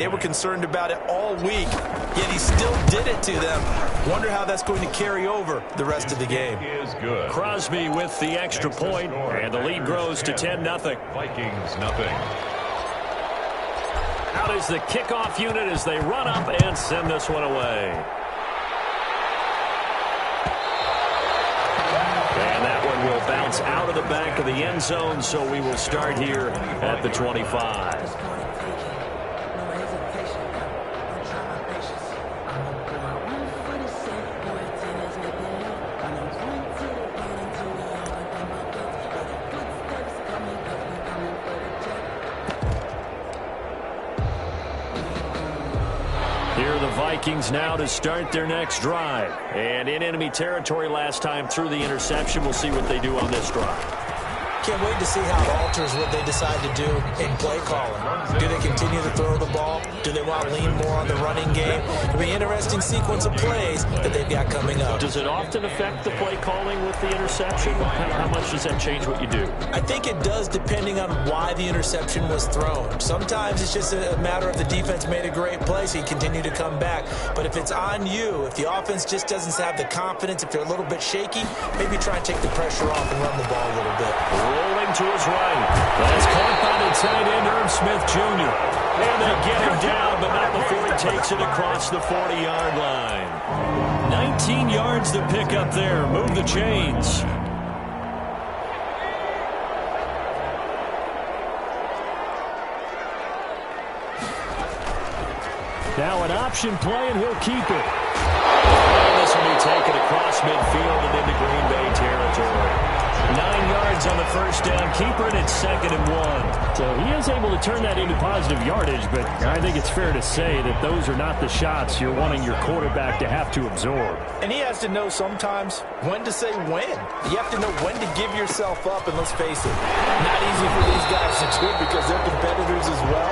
They were concerned about it all week, yet he still did it to them. Wonder how that's going to carry over the rest of the game. Good. Crosby with the extra point, and the lead grows to 10-0. Vikings nothing. Out is the kickoff unit as they run up and send this one away. And that one will bounce out of the back of the end zone, so we will start here at the 25. Here are the Vikings now to start their next drive. And in enemy territory last time through the interception. We'll see what they do on this drive. Can't wait to see how it alters what they decide to do in play calling. Do they continue to throw the ball? Do they want to lean more on the running game? It'll be an interesting sequence of plays that they've got coming up. Does it often affect the play calling with the interception? How much does that change what you do? I think it does, depending on why the interception was thrown. Sometimes it's just a matter of the defense made a great play, so you continue to come back. But if it's on you, if the offense just doesn't have the confidence, if they're a little bit shaky, maybe try and take the pressure off and run the ball a little bit. Rolling to his right. That's caught by the tight end, Irv Smith Jr. And they get him down, but not before he takes it across the 40-yard line. 19 yards to pick up there. Move the chains. Now an option play, and he'll keep it. And this will be taken across midfield and into Green Bay territory. 9 yards on the first down. Keeper, and it's 2nd and 1. So he is able to turn that into positive yardage, but I think it's fair to say that those are not the shots you're wanting your quarterback to have to absorb. And he has to know sometimes when to say when. You have to know when to give yourself up, and let's face it, not easy for these guys to do because they're competitors as well.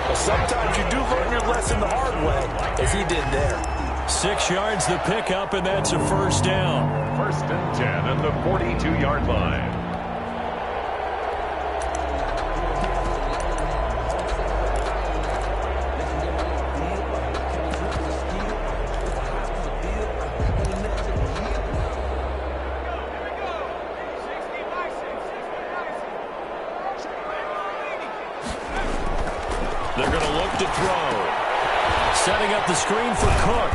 But sometimes you do learn your lesson the hard way, as he did there. 6 yards the pickup, and that's a first down. 1st and 10 at the 42-yard line. They're going to look to throw. Setting up the screen for Cook.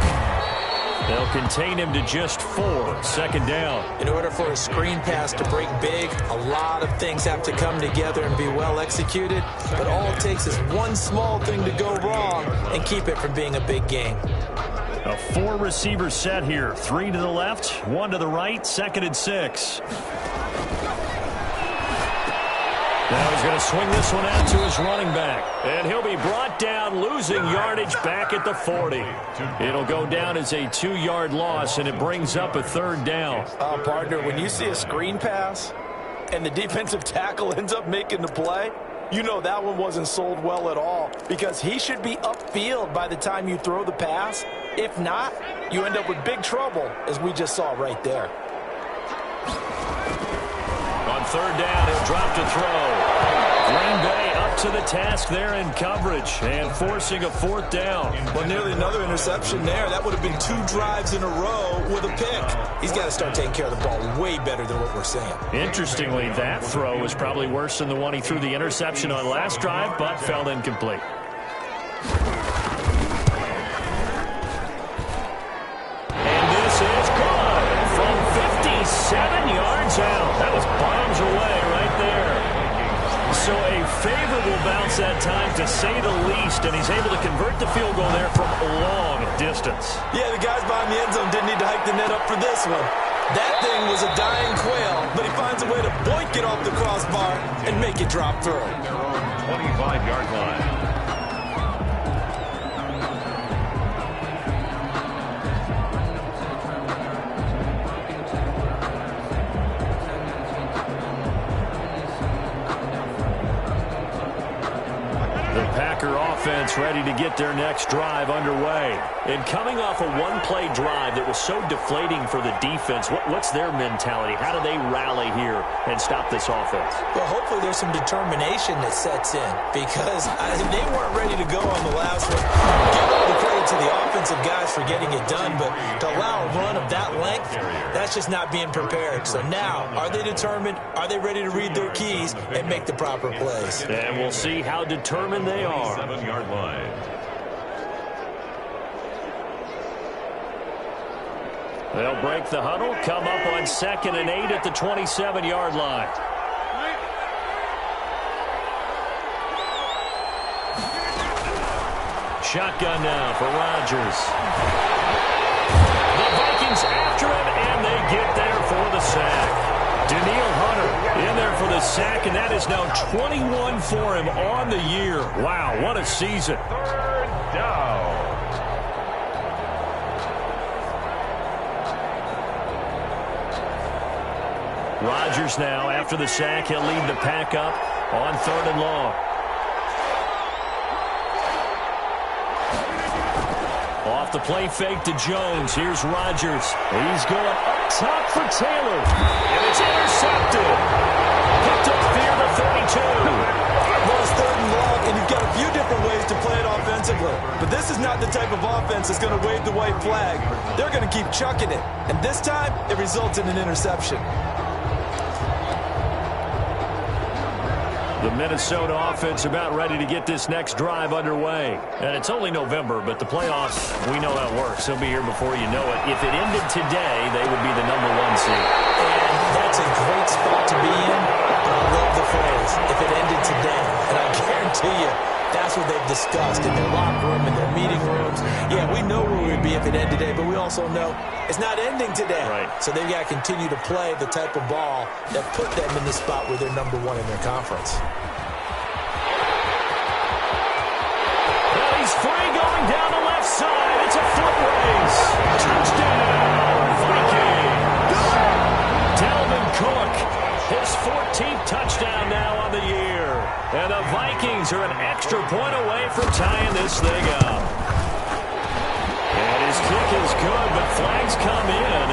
They'll contain him to just 4. 2nd down. In order for a screen pass to break big, a lot of things have to come together and be well executed. But all it takes is one small thing to go wrong and keep it from being a big game. A 4-receiver set here. 3 to the left, 1 to the right, 2nd and 6. Now he's going to swing this one out to his running back. And he'll be brought down, losing yardage back at the 40. It'll go down as a 2-yard loss, and it brings up a 3rd down. Partner, when you see a screen pass and the defensive tackle ends up making the play, you know that one wasn't sold well at all, because he should be upfield by the time you throw the pass. If not, you end up with big trouble, as we just saw right there. On 3rd down, he'll drop to throw. Green Bay up to the task there in coverage and forcing a 4th down. Well, nearly another interception there. That would have been 2 drives in a row with a pick. He's got to start taking care of the ball way better than what we're seeing. Interestingly, that throw was probably worse than the one he threw the interception on last drive, but fell incomplete. And this is good from 57 yards out. That was bombs away right there. So a favorable bounce that time, to say the least, and he's able to convert the field goal there from a long distance. Yeah, the guys behind the end zone didn't need to hike the net up for this one. That thing was a dying quail, but he finds a way to boink it off the crossbar and make it drop through. 25-yard line. Packer offense ready to get their next drive underway. And coming off a one-play drive that was so deflating for the defense, what's their mentality? How do they rally here and stop this offense? Well, hopefully there's some determination that sets in, because they weren't ready to go on the last one. Give all the credit to the offensive guys for getting it done, but to allow a run of that length, that's just not being prepared. So now, are they determined? Are they ready to read their keys and make the proper plays? And we'll see how determined they are. 7-yard line. They'll break the huddle, come up on 2nd and 8 at the 27-yard line. Shotgun now for Rodgers. The Vikings after him, and they get there for the sack. Daniil Hunter in there for the sack, and that is now 21 for him on the year. Wow, what a season. 3rd down. Rodgers now, after the sack, he'll lead the pack up on 3rd and long. Off the play fake to Jones. Here's Rodgers. He's going up top for Taylor. And it's intercepted. Picked up near the 32. Well, it's 3rd and long, and you've got a few different ways to play it offensively. But this is not the type of offense that's going to wave the white flag. They're going to keep chucking it. And this time, it results in an interception. The Minnesota offense about ready to get this next drive underway. And it's only November, but the playoffs, we know how it works. They'll be here before you know it. If it ended today, they would be the #1 seed. And that's a great spot to be in. But I love the phrase, if it ended today. And I guarantee you, that's what they've discussed in their locker room, in their meeting rooms. Yeah, we know where we'd be if it ended today, but we also know it's not ending today. Right. So they've got to continue to play the type of ball that put them in the spot where they're #1 in their conference. Well, he's free going down the left side. It's a foot race. Touchdown, Vikings. Dalvin Cook, his 14th touchdown now on the year. And the Vikings are an extra point away from tying this thing up. And his kick is good, but flags come in.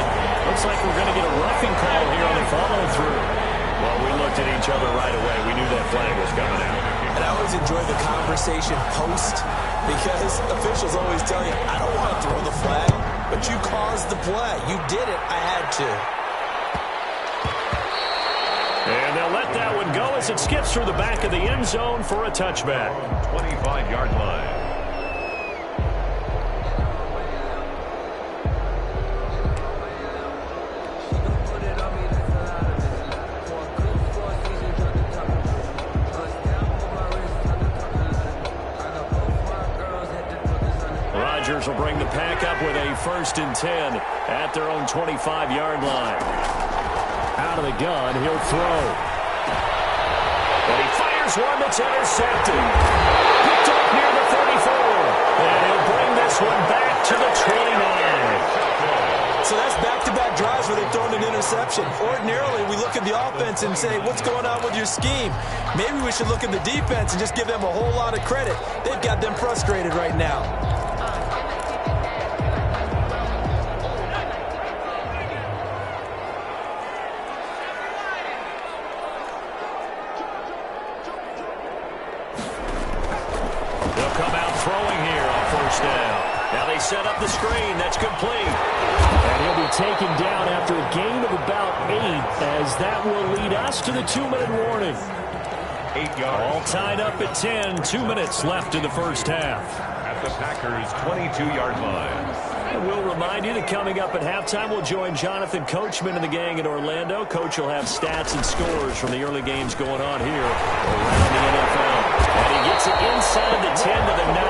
Looks like we're going to get a roughing call here on the follow-through. Well, we looked at each other right away. We knew that flag was coming out. And I always enjoy the conversation post, because officials always tell you, I don't want to throw the flag, but you caused the play. You did it. I had to. And they'll let that one go as it skips through the back of the end zone for a touchback. 25-yard line. Rodgers will bring the pack up with a 1st and 10 at their own 25-yard line. Out of the gun, he'll throw. And he fires one that's intercepted. Picked up near the 34. And he'll bring this one back to the 29. So that's back-to-back drives where they've thrown an interception. Ordinarily, we look at the offense and say, what's going on with your scheme? Maybe we should look at the defense and just give them a whole lot of credit. They've got them frustrated right now. Set up the screen. That's complete. And he'll be taken down after a gain of about 8, as that will lead us to the 2-minute warning. 8 yards. All tied up at 10. 2 minutes left in the first half. At the Packers' 22-yard line. And we'll remind you that coming up at halftime, we'll join Jonathan Coachman and the gang in Orlando. Coach will have stats and scores from the early games going on here around the NFL. And he gets it inside the 10 to the 9.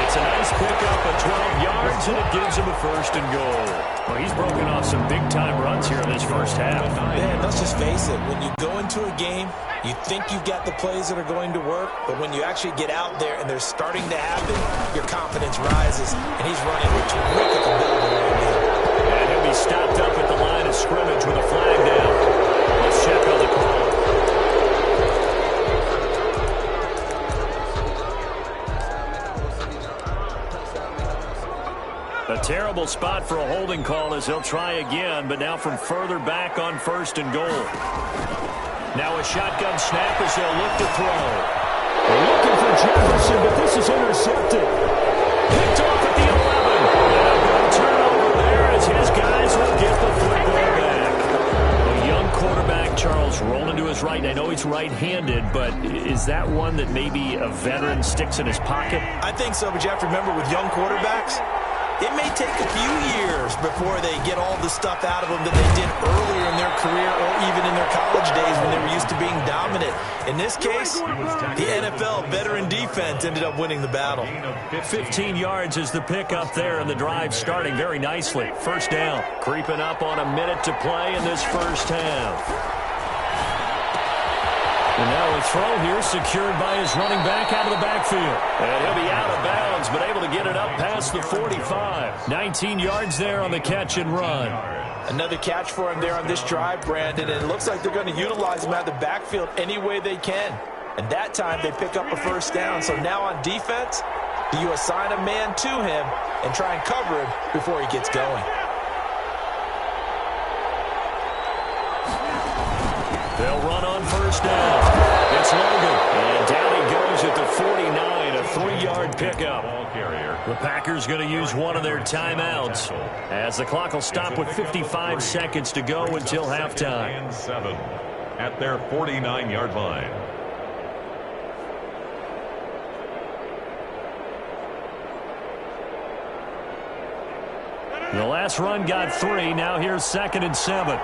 It's a nice pickup of 12 yards, and it gives him a 1st and goal. Well, he's broken off some big-time runs here in this first half. Man, let's just face it. When you go into a game, you think you've got the plays that are going to work, but when you actually get out there and they're starting to happen, your confidence rises, and he's running with terrific ability right now. And he'll be stopped up at the line of scrimmage with a flag down. Let's check on the call. A terrible spot for a holding call as he'll try again, but now from further back on 1st and goal. Now a shotgun snap as they'll look to throw. They're looking for Jefferson, but this is intercepted. Picked off at the 11. And a good turnover there as his guys will get the football back. A young quarterback, Charles, rolling to his right. I know he's right-handed, but is that one that maybe a veteran sticks in his pocket? I think so, but you have to remember with young quarterbacks, it may take a few years before they get all the stuff out of them that they did earlier in their career or even in their college days when they were used to being dominant. In this case, the NFL veteran defense ended up winning the battle. 15 yards is the pickup there, and the drive starting very nicely. 1st down, creeping up on a minute to play in this first half. And now a throw here secured by his running back out of the backfield. And he'll be out of bounds, but able to get it up past the 45. 19 yards there on the catch and run. Another catch for him there on this drive, Brandon, and it looks like they're going to utilize him out of the backfield any way they can. And that time they pick up a 1st down. So now on defense, do you assign a man to him and try and cover him before he gets going? They'll run on 1st down. It's Logan. And down he goes at the 49, a 3-yard pickup. The Packers going to use one of their timeouts as the clock will stop with 55 seconds to go until halftime. And 7 at their 49-yard line. The last run got 3. Now here's 2nd and 7.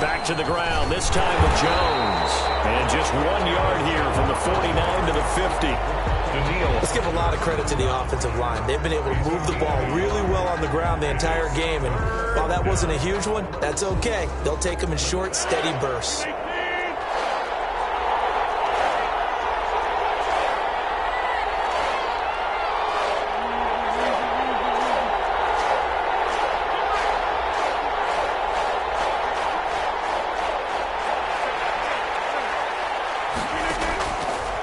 Back to the ground, this time with Jones. And just 1 yard here from the 49 to the 50. Let's give a lot of credit to the offensive line. They've been able to move the ball really well on the ground the entire game. And while that wasn't a huge one, that's okay. They'll take them in short, steady bursts.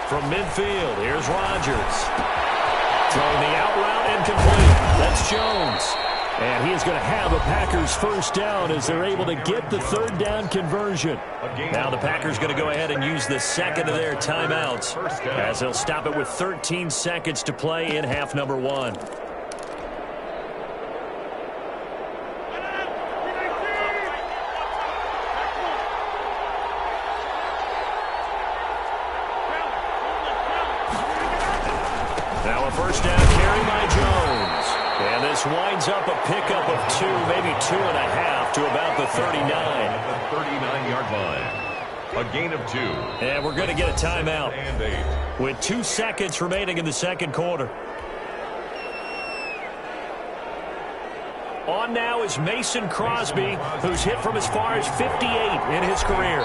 From midfield, here's Rodgers. Throwing the out route incomplete. That's Jones. And he is going to have a Packers 1st down as they're able to get the 3rd down conversion. Now the Packers going to go ahead and use the 2nd of their timeouts as they'll stop it with 13 seconds to play in half number 1. Now a 1st down carry by Jones. And this winds up a pickup of 2, maybe 2.5 to about the 39. At the 39-yard line. A gain of 2. And we're going to get a timeout And 8. with 2 seconds remaining in the 2nd quarter. On now is Mason Crosby, who's hit from as far as 58 in his career.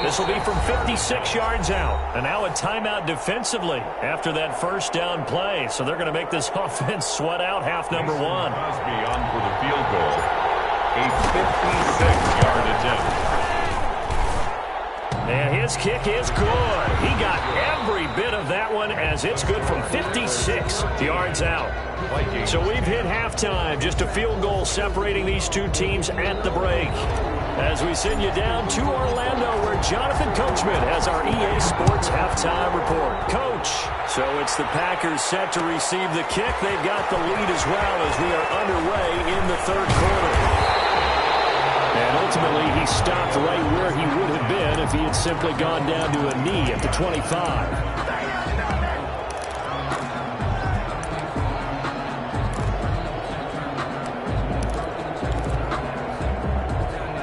This will be from 56 yards out. And now a timeout defensively after that 1st down play. So they're going to make this offense sweat out half number 1. Crosby on for the field goal. A 56-yard attempt. And his kick is good. He got every bit of that one as it's good from 56 yards out. So we've hit halftime. Just a field goal separating these two teams at the break. As we send you down to Orlando where Jonathan Coachman has our EA Sports halftime report. Coach, so it's the Packers set to receive the kick. They've got the lead as well as we are underway in the 3rd quarter. And ultimately, he stopped right where he would have been if he had simply gone down to a knee at the 25.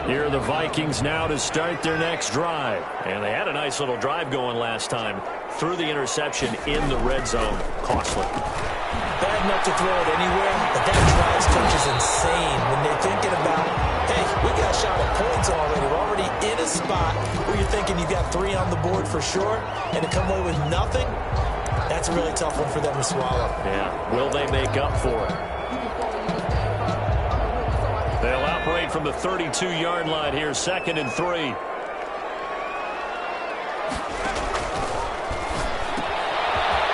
Here are the Vikings now to start their next drive. And they had a nice little drive going last time. Threw the interception in the red zone. Costly. Bad enough to throw it anywhere, but that drive stretch is insane when they're thinking about, hey, we got a shot at points already. We're already in a spot where you're thinking you've got 3 on the board for sure, and to come away with nothing, that's a really tough one for them to swallow. Yeah, will they make up for it? They'll operate from the 32-yard line here, 2nd and 3.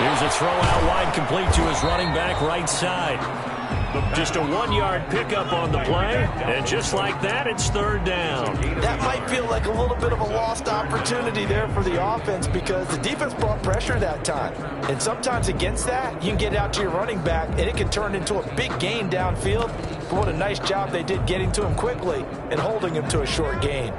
Here's a throw out wide, complete to his running back right side. Just a 1-yard pickup on the play, and just like that, it's third down. That might feel like a little bit of a lost opportunity there for the offense because the defense brought pressure that time. And sometimes against that, you can get out to your running back, and it can turn into a big gain downfield. But what a nice job they did getting to him quickly and holding him to a short gain.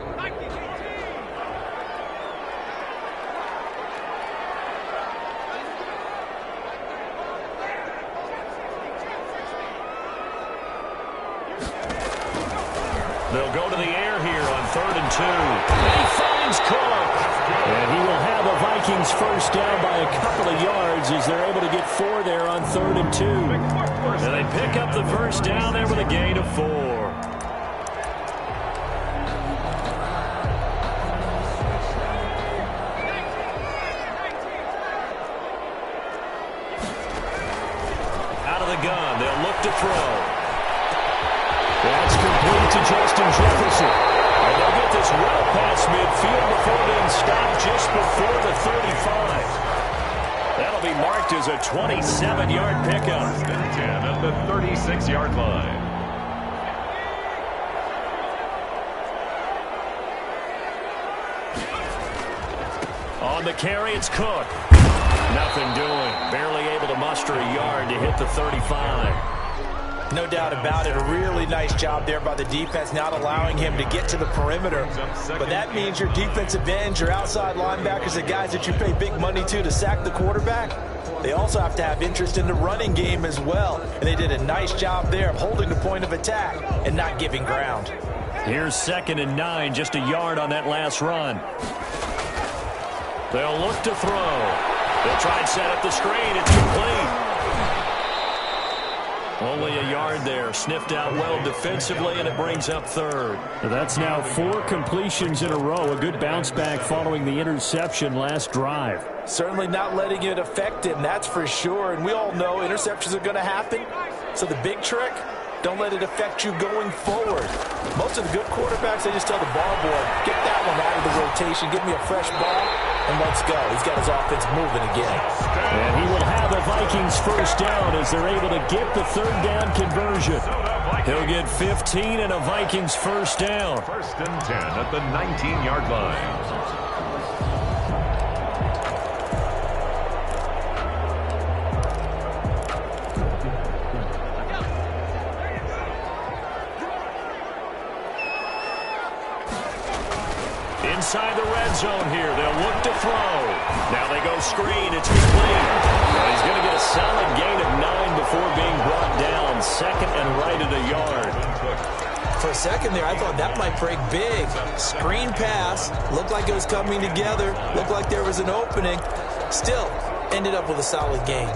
They'll go to the air here on 3rd and 2. And he finds Cook. And he will have the Vikings first down by a couple of yards as they're able to get 4 there on 3rd and 2. And they pick up the first down there with a gain of 4. Out of the gun, they'll look to throw. That's complete to Justin Jefferson. And they'll get this well past midfield before being stopped just before the 35. That'll be marked as a 27-yard pickup. 10 at the 36-yard line. On the carry, it's Cook. Nothing doing. Barely able to muster a yard to hit the 35. No doubt about it. A really nice job there by the defense, not allowing him to get to the perimeter. But that means your defensive ends, your outside linebackers, the guys that you pay big money to sack the quarterback, they also have to have interest in the running game as well. And they did a nice job there of holding the point of attack and not giving ground. Here's 2nd and 9, just a yard on that last run. They'll look to throw. They'll try and set up the screen. It's complete. Only a yard there. Sniffed out well defensively, and it brings up 3rd. That's now 4 completions in a row. A good bounce back following the interception last drive. Certainly not letting it affect him, that's for sure. And we all know interceptions are going to happen. So the big trick, don't let it affect you going forward. Most of the good quarterbacks, they just tell the ball boy, get that one out of the rotation, give me a fresh ball, and let's go. He's got his offense moving again. And he will have the Vikings first down as they're able to get the 3rd down conversion. He'll get 15 and a Vikings first down. 1st and 10 at the 19-yard line. Inside the red zone here. They'll look to throw. Now they go screen. It's complete. Well, he's going to get a solid gain of 9 before being brought down. 2nd and right at a yard. For a second there, I thought that might break big. Screen pass. Looked like it was coming together. Looked like there was an opening. Still, ended up with a solid gain.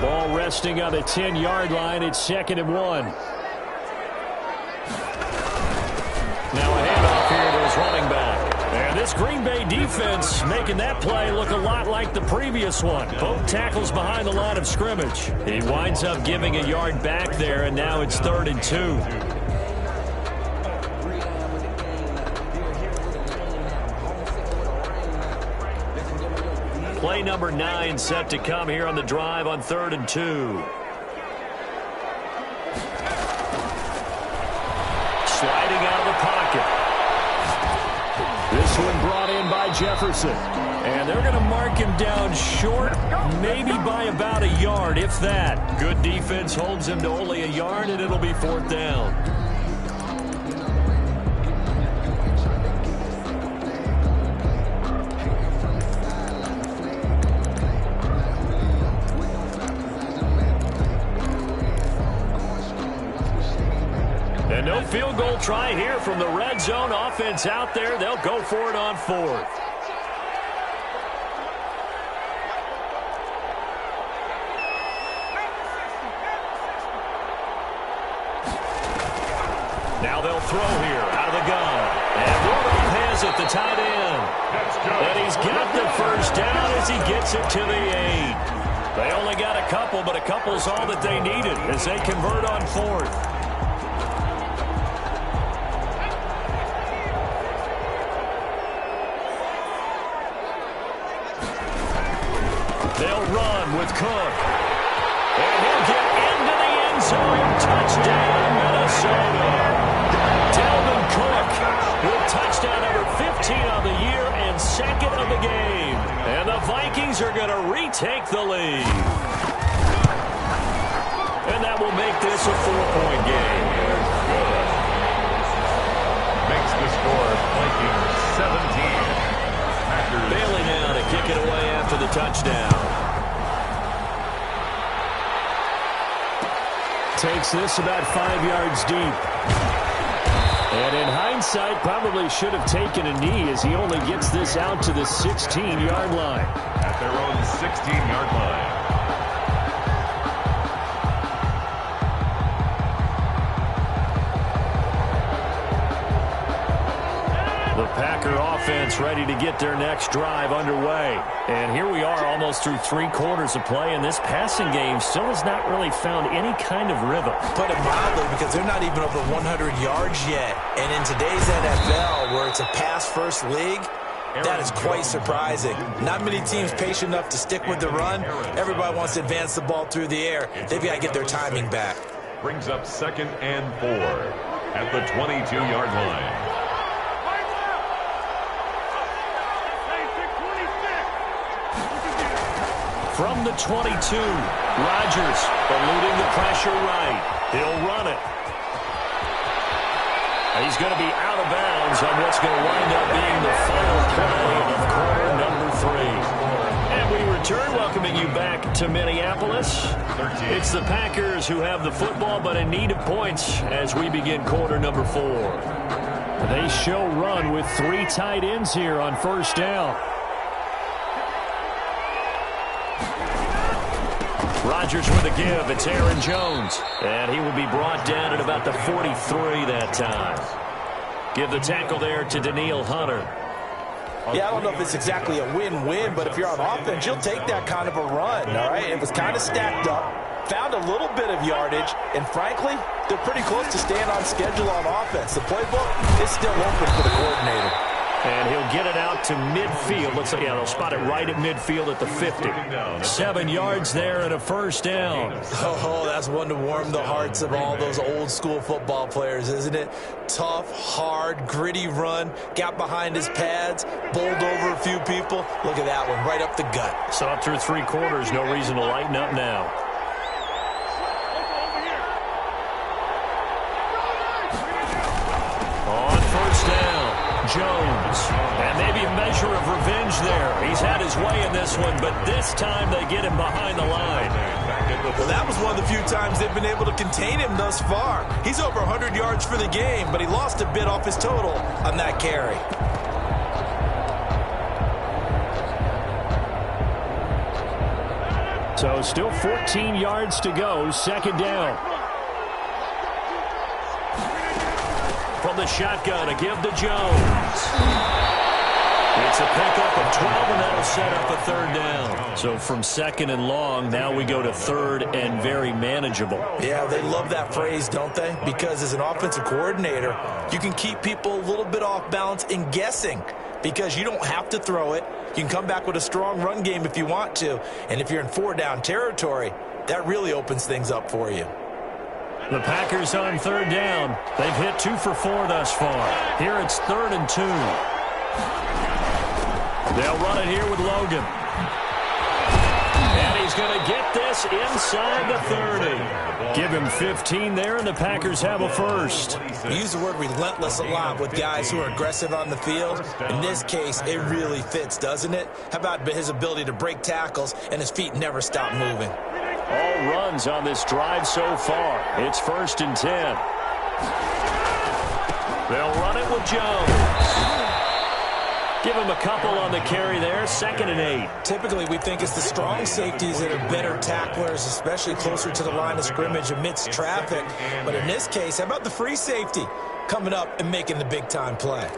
Ball resting on the 10-yard line. It's 2nd and 1. Now a handoff here to his running back. And this Green Bay defense making that play look a lot like the previous one. Both tackles behind the line of scrimmage. He winds up giving a yard back there, and now it's 3rd and 2. Play number 9 set to come here on the drive on 3rd and 2. Sliding out of the pocket. This one brought in by Jefferson. And they're going to mark him down short, maybe by about a yard, if that. Good defense holds him to only a yard, and it'll be 4th down. And no field goal try here from the red zone. Offense out there. They'll go for it on 4th. Now they'll throw here out of the gun. And Warren has it, the tight end. And he's got the first down as he gets it to the 8. They only got a couple, but a couple's all that they needed as they convert on 4th. with Cook. And he'll get into the end zone. Touchdown, Minnesota. Dalvin Cook with touchdown number 15 on the year and second of the game. And the Vikings are going to retake the lead. And that will make this a 4-point game. Makes the score Vikings 17. Packers. Bailey now to kick it away after the touchdown. Takes this about 5 yards deep. And in hindsight, probably should have taken a knee as he only gets this out to the 16-yard line. At their own 16-yard line. The Packer offense ready to get their next drive underway. And here we are almost through 3 quarters of play, and this passing game still has not really found any kind of rhythm. Put it mildly, because they're not even over 100 yards yet. And in today's NFL, where it's a pass-first league, that is quite surprising. Not many teams patient enough to stick with the run. Everybody wants to advance the ball through the air. They've got to get their timing back. Brings up 2nd and 4 at the 22-yard line. From the 22, Rodgers eluding the pressure right. He'll run it. He's going to be out of bounds on what's going to wind up being the final play of quarter number 3. And we return, welcoming you back to Minneapolis. It's the Packers who have the football, but in need of points as we begin quarter number 4. They show run with 3 tight ends here on first down. Rodgers with a give. It's Aaron Jones. And he will be brought down at about the 43 that time. Give the tackle there to Danielle Hunter. Yeah, I don't know if it's exactly a win-win, but if you're on offense, you'll take that kind of a run, all right? It was kind of stacked up, found a little bit of yardage, and frankly, they're pretty close to staying on schedule on offense. The playbook is still open for the coordinator. And he'll get it out to midfield. Looks like, yeah, they'll spot it right at midfield at the 50. 7 yards there and a first down. Oh, that's one to warm the hearts of all those old-school football players, isn't it? Tough, hard, gritty run. Got behind his pads, bowled over a few people. Look at that one, right up the gut. So up through 3 quarters, no reason to lighten up now. On first down. Jones, and maybe a measure of revenge there. He's had his way in this one, but this time they get him behind the line. Well, that was one of the few times they've been able to contain him thus far. He's over 100 yards for the game, but he lost a bit off his total on that carry. So still 14 yards to go, second down. From the shotgun, a give to Jones. It's a pickup of 12, and that'll set up a third down. So from second and long, now we go to third and very manageable. Yeah, they love that phrase, don't they? Because as an offensive coordinator, you can keep people a little bit off balance and guessing because you don't have to throw it. You can come back with a strong run game if you want to. And if you're in 4-down territory, that really opens things up for you. The Packers on third down. They've hit 2 for 4 thus far. Here it's 3rd and 2. They'll run it here with Logan. And he's going to get this inside the 30. Give him 15 there, and the Packers have a first. We use the word relentless a lot with guys who are aggressive on the field. In this case, it really fits, doesn't it? How about his ability to break tackles and his feet never stop moving? All runs on this drive so far. It's 1st and 10. They'll run it with Jones. Give him a couple on the carry there. 2nd and 8. Typically, we think it's the strong safeties that are better tacklers, especially closer to the line of scrimmage amidst traffic. But in this case, how about the free safety coming up and making the big-time play?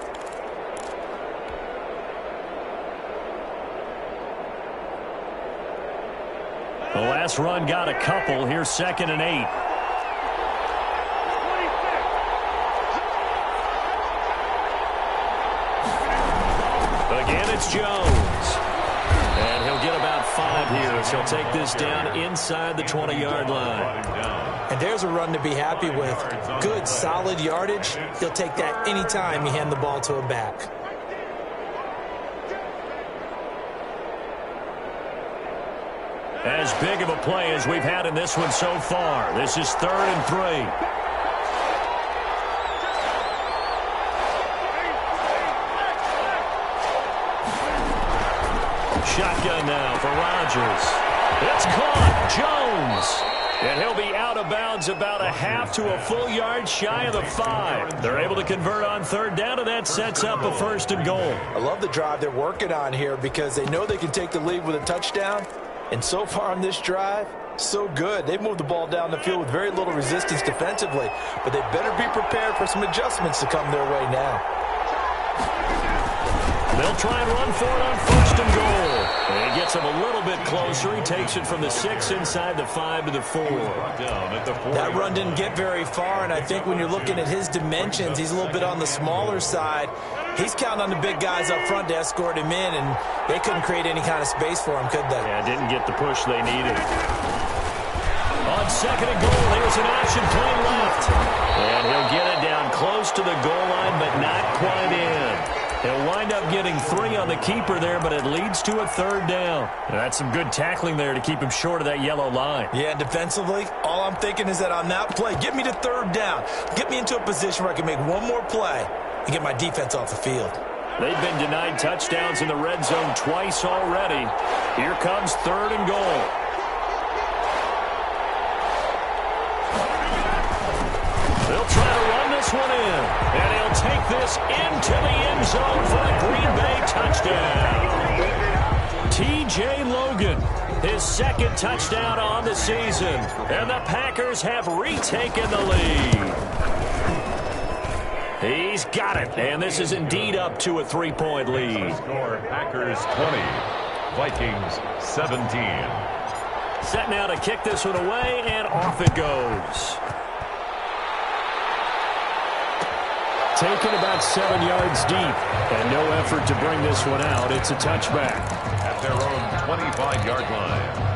The last run got a couple. Here's 2nd and 8. Again, it's Jones. And he'll get about 5 here as he'll take this down inside the 20-yard line. And there's a run to be happy with. Good, solid yardage. He'll take that anytime you hand the ball to a back. As big of a play as we've had in this one so far. This is 3rd and 3. Shotgun now for Rodgers. It's caught. Jones. And he'll be out of bounds about a half to a full yard shy of the 5. They're able to convert on 3rd down, and that sets up a 1st and goal. I love the drive they're working on here because they know they can take the lead with a touchdown. And so far on this drive, so good. They've moved the ball down the field with very little resistance defensively. But they better be prepared for some adjustments to come their way now. They'll try and run for it on 1st and goal. And he gets him a little bit closer. He takes it from the 6 inside the 5 to the 4. That run didn't get very far, and I think when you're looking at his dimensions, he's a little bit on the smaller side. He's counting on the big guys up front to escort him in, and they couldn't create any kind of space for him, could they? Yeah, didn't get the push they needed. On 2nd and goal, there's an option play left. And he'll get it down close to the goal line, but not quite in. He'll wind up getting 3 on the keeper there, but it leads to a 3rd down. That's some good tackling there to keep him short of that yellow line. Yeah, defensively, all I'm thinking is that on that play, get me to 3rd down. Get me into a position where I can make one more play and get my defense off the field. They've been denied touchdowns in the red zone twice already. Here comes 3rd and goal. They'll try to run this one in, and he'll take this into the end zone for a Green Bay touchdown. T.J. Logan, his 2nd touchdown on the season, and the Packers have retaken the lead. He's got it, and this is indeed up to a 3-point lead. Score Packers 20, Vikings 17. Set now to kick this one away, and off it goes. Taken about 7 yards deep, and no effort to bring this one out. It's a touchback. At their own 25-yard line.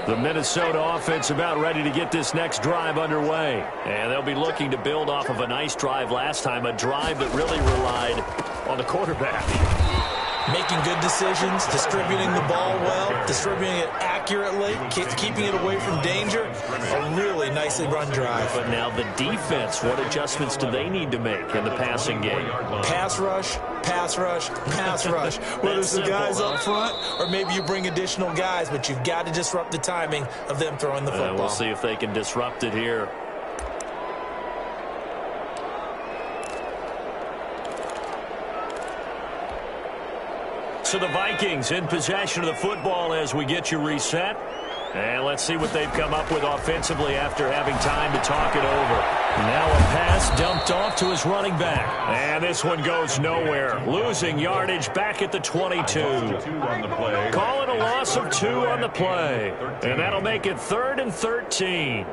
The Minnesota offense about ready to get this next drive underway. And they'll be looking to build off of a nice drive last time, a drive that really relied on the quarterback. Making good decisions, distributing the ball well, distributing it accurately, keeping it away from danger. A really nicely run drive. But now the defense, what adjustments do they need to make in the passing game? Pass rush, pass rush, pass rush. Whether it's the guys up front or maybe you bring additional guys, but you've got to disrupt the timing of them throwing the football. We'll see if they can disrupt it here. So the Vikings in possession of the football as we get you reset. And let's see what they've come up with offensively after having time to talk it over. Now a pass dumped off to his running back. And this one goes nowhere. Losing yardage back at the 22. Calling a loss of 2 on the play. And that'll make it 3rd and 13.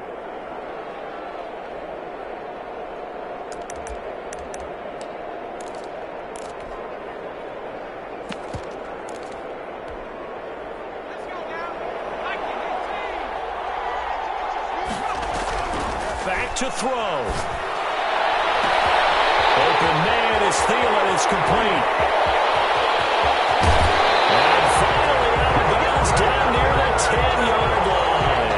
To throw. Open man is Thielen. It's complete. And finally out of bounds down near the 10-yard line.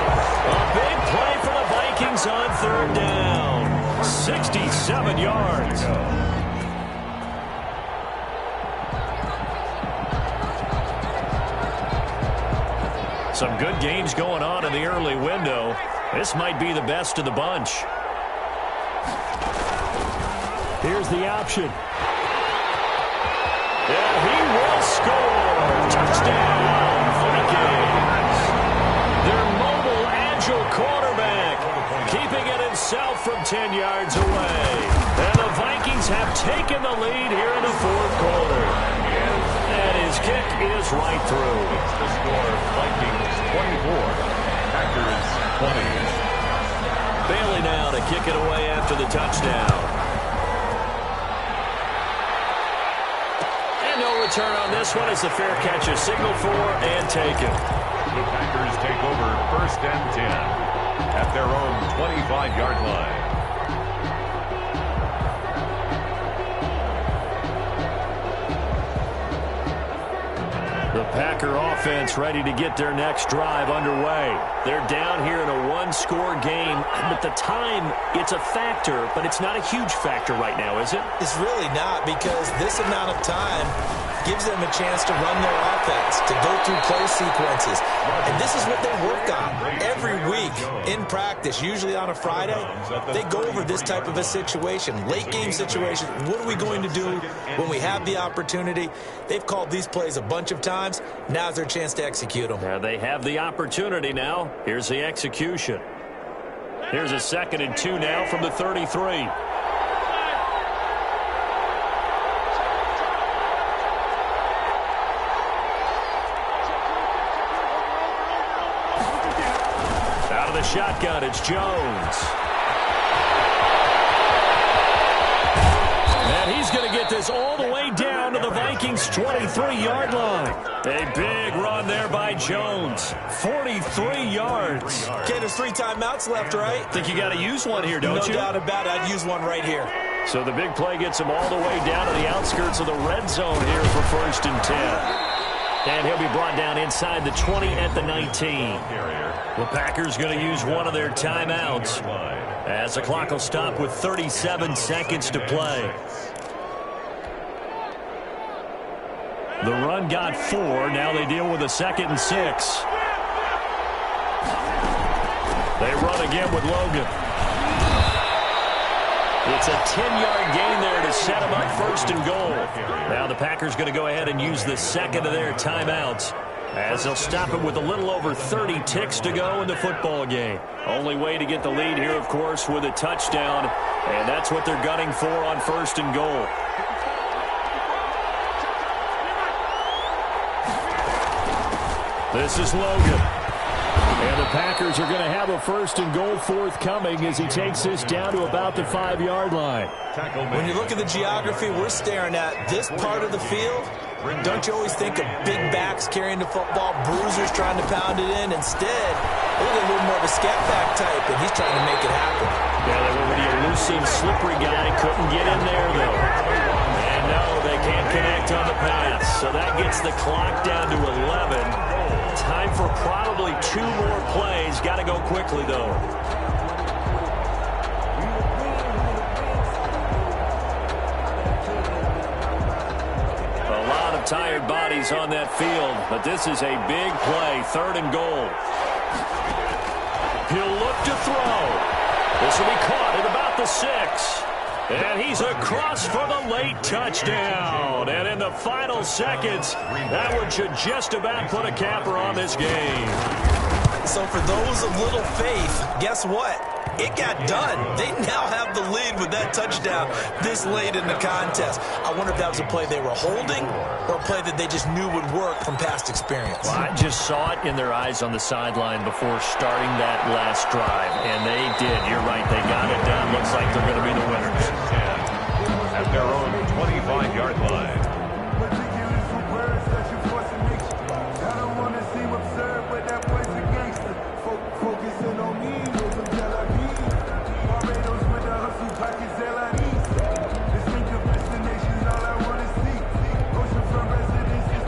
A big play for the Vikings on 3rd down. 67 yards. Some good games going on in the early window. This might be the best of the bunch. Here's the option. And he will score. Touchdown, Vikings. Their mobile, agile quarterback himself from 10 yards away. And the Vikings have taken the lead here in the fourth quarter. And his kick is right through. It's the score, Vikings 24, Packers 20. Bailey now to kick it away after the touchdown. And no return on this one as the fair catch is signaled for and taken. The Packers take over 1st and 10 at their own 25-yard line. The Packer offense ready to get their next drive underway. They're down here in a one-score game, but the time, it's a factor, but it's not a huge factor right now, is it? It's really not, because this amount of time gives them a chance to run their offense, to go through play sequences. And this is what they work on every week in practice, usually on a Friday. They go over this type of a situation, late-game situation. What are we going to do when we have the opportunity? They've called these plays a bunch of times. Now's their chance to execute them. Yeah, they have the opportunity now. Here's the execution. Here's a 2nd and 2 now from the 33. Out of the shotgun, it's Jones. And he's going to get this all the way down to the Vikings' 23-yard line. A big run there by Jones. 43 yards. Okay, there's 3 timeouts left, right? Think you got to use one here, don't you? No doubt about it. I'd use one right here. So the big play gets him all the way down to the outskirts of the red zone here for 1st and 10. And he'll be brought down inside the 20 at the 19. The Packers going to use one of their timeouts as the clock will stop with 37 seconds to play. The run got 4. Now they deal with a 2nd and 6. They run again with Logan. It's a 10-yard gain there to set them up 1st and goal. Now the Packers going to go ahead and use the 2nd of their timeouts as they'll stop it with a little over 30 ticks to go in the football game. Only way to get the lead here, of course, with a touchdown, and that's what they're gunning for on 1st and goal. This is Logan. And the Packers are going to have a 1st and goal forthcoming as he takes this down to about the 5-yard line. When you look at the geography we're staring at, this part of the field, don't you always think of big backs carrying the football, bruisers trying to pound it in? Instead, look at a little more of a scat back type, and he's trying to make it happen. Yeah, they were the elusive, slippery guy. Couldn't get in there, though. And no, they can't connect on the pass. So that gets the clock down to 11. Time for probably 2 more plays. Got to go quickly, though. A lot of tired bodies on that field, but this is a big play. 3rd and goal. He'll look to throw. This will be caught at about the 6. And he's across for the late touchdown. And in the final seconds, that one should just about put a capper on this game. So for those of little faith, guess what? It got done. They now have the lead with that touchdown this late in the contest. I wonder if that was a play they were holding or a play that they just knew would work from past experience. Well, I just saw it in their eyes on the sideline before starting that last drive, and they did. You're right. They got it done. Looks like they're going to be the winners. At their own 25-yard line.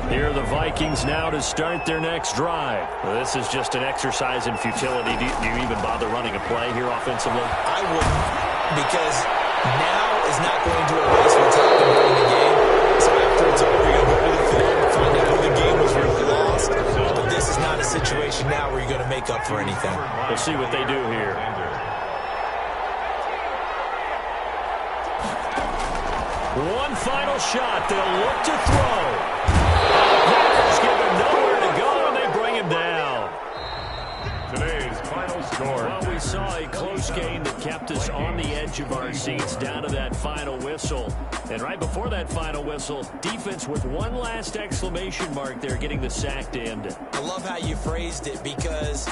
Here are the Vikings now to start their next drive. Well, this is just an exercise in futility. Do you even bother running a play here offensively? I wouldn't, because now is not going to erase what's happened during the game. So after it's over, you're going to go to the field and find out who the game was really lost. But this is not a situation now where you're going to make up for anything. We'll see what they do here. One final shot. They'll look to throw. Packers give him nowhere to go, and they bring him down. Today's final score. Well, we saw a close game that kept us on the edge of our seats down to that final whistle. And right before that final whistle, defense with one last exclamation mark there, getting the sack to end it. I love how you phrased it, because